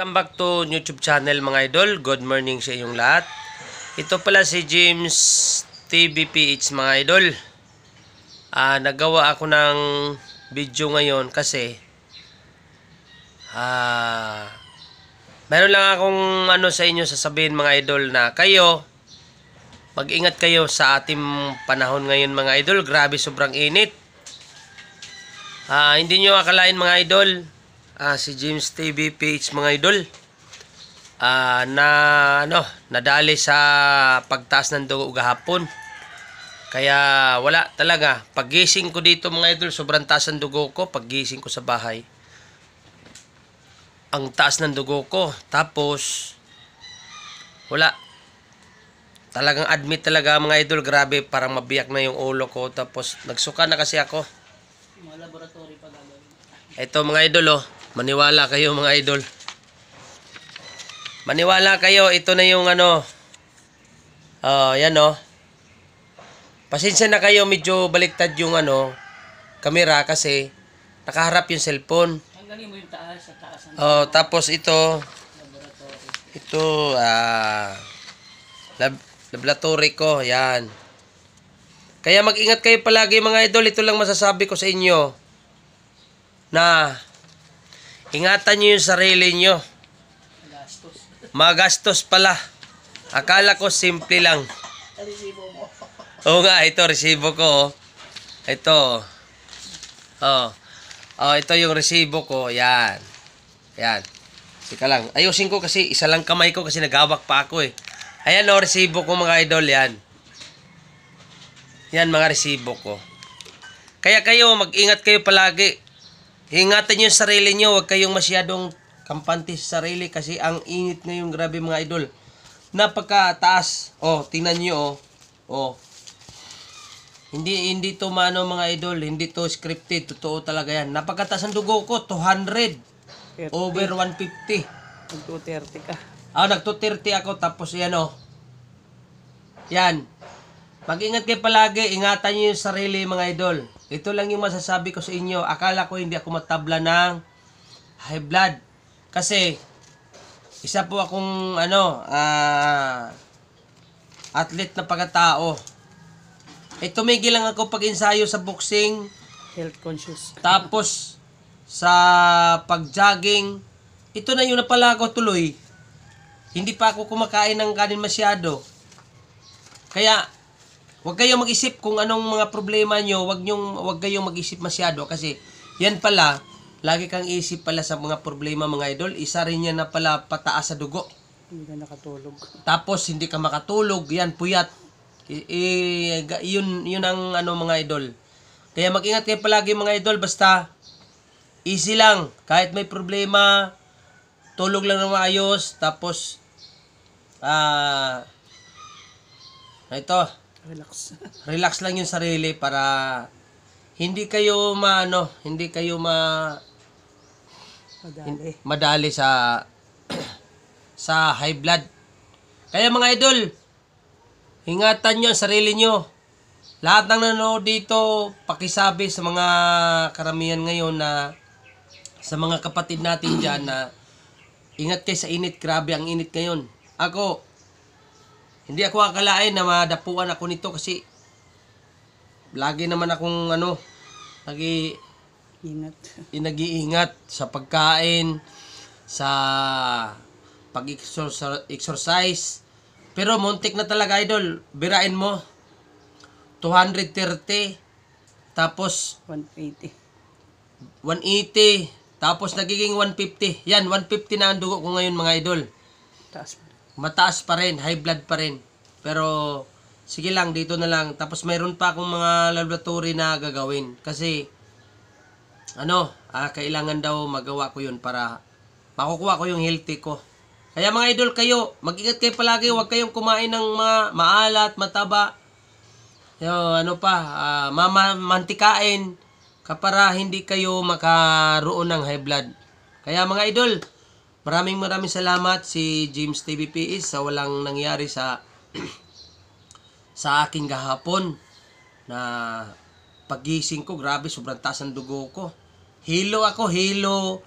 Welcome back to YouTube channel mga idol. Good morning sa inyong lahat. Ito pala si James TVPH mga idol. Nagawa ako ng video ngayon kasi meron lang akong sa inyo sasabihin mga idol, na kayo mag-ingat kayo sa ating panahon ngayon mga idol. Grabe, sobrang init. Hindi nyo akalain mga idol, si James TVPH mga idol nadali sa pagtaas ng dugo gahapon. Kaya wala talaga, paggising ko dito mga idol, sobrang taas ng dugo ko. Paggising ko sa bahay, ang taas ng dugo ko. Tapos wala, talagang admit talaga mga idol. Grabe, parang mabiyak na yung ulo ko. Tapos nagsuka na kasi ako. Mga laboratory pa gagawin. Ito mga idol, maniwala kayo mga idol. Maniwala kayo, ito na yung yan Pasensya na kayo, medyo baliktad yung camera kasi nakaharap yung cellphone. Tanggalin mo yung taas sa taas. Tapos ito laboratory ko, yan. Kaya mag-ingat kayo palagi mga idol. Ito lang masasabi ko sa inyo, na ingatan nyo yung sarili nyo. Magastos pala. Akala ko simple lang. Resibo mo. Oo nga, ito resibo ko. Ito. Ito yung resibo ko. Yan. Yan. Sika lang. Ayusin ko kasi isa lang kamay ko kasi naghawak pa ako eh. Ayan resibo ko mga idol. Yan. Yan mga resibo ko. Kaya kayo, mag-ingat kayo palagi. Ingatan nyo yung sarili nyo. Huwag kayong masyadong kampante sa sarili kasi ang init ngayon, grabe mga idol. Napakataas. Tingnan nyo Hindi to mga idol. Hindi to scripted. Totoo talaga yan. Napakataas ang dugo ko. 200. 30. Over 150. Nag-230 ka. Nag-230 ako. Tapos yan Yan. Mag-ingat kayo palagi. Ingatan nyo yung sarili mga idol. Ito lang yung masasabi ko sa inyo. Akala ko hindi ako matabla ng high blood. Kasi isa po akong athlete na pagkatao. Tumigil lang ako pag-ensayo sa boxing. Health conscious. Tapos sa pag-jogging, ito na yung napala ko tuloy. Hindi pa ako kumakain ng kanin masyado. Kaya huwag kayong mag-isip kung anong mga problema nyo. Huwag kayong mag-isip masyado kasi yan pala, lagi kang isip pala sa mga problema mga idol. Isa rin yan na pala pataas sa dugo. Hindi ka nakatulog. Tapos hindi ka makatulog, yan puyat. Yun ang mga idol. Kaya mag-ingat kayo palagi mga idol. Basta easy lang. Kahit may problema, tulog lang na maayos. Tapos Relax. relax lang yung sarili para hindi kayo madali sa high blood. Kaya mga idol, ingatan nyo ang sarili nyo. Lahat ng nanonood dito, pakisabi sa mga karamihan ngayon, na sa mga kapatid natin dyan, na ingat kayo sa init. Grabe ang init ngayon. Hindi ako akalain na madapuan ako nito kasi lagi naman akong nag-iingat sa pagkain, sa pag-exercise. Pero muntik na talaga idol. Birain mo, 230 tapos 180. 180 tapos nagiging 150. Yan, 150 na ang dugo ko ngayon mga idol. Taas pa. Mataas pa rin, high blood pa rin. Pero sige lang, dito na lang. Tapos mayroon pa akong mga laboratory na gagawin kasi kailangan daw magawa ko yun para makukuha ko yung healthy ko. Kaya mga idol, kayo, mag-ingat kayo palagi. Huwag kayong kumain ng mga maalat, mataba, mantikain, para hindi kayo makaroon ng high blood. Kaya mga idol, maraming salamat si James TVPH sa walang nangyari sa aking gahapon na pagising ko. Grabe, sobrang taas ang dugo ko. Hilo ako, hilo.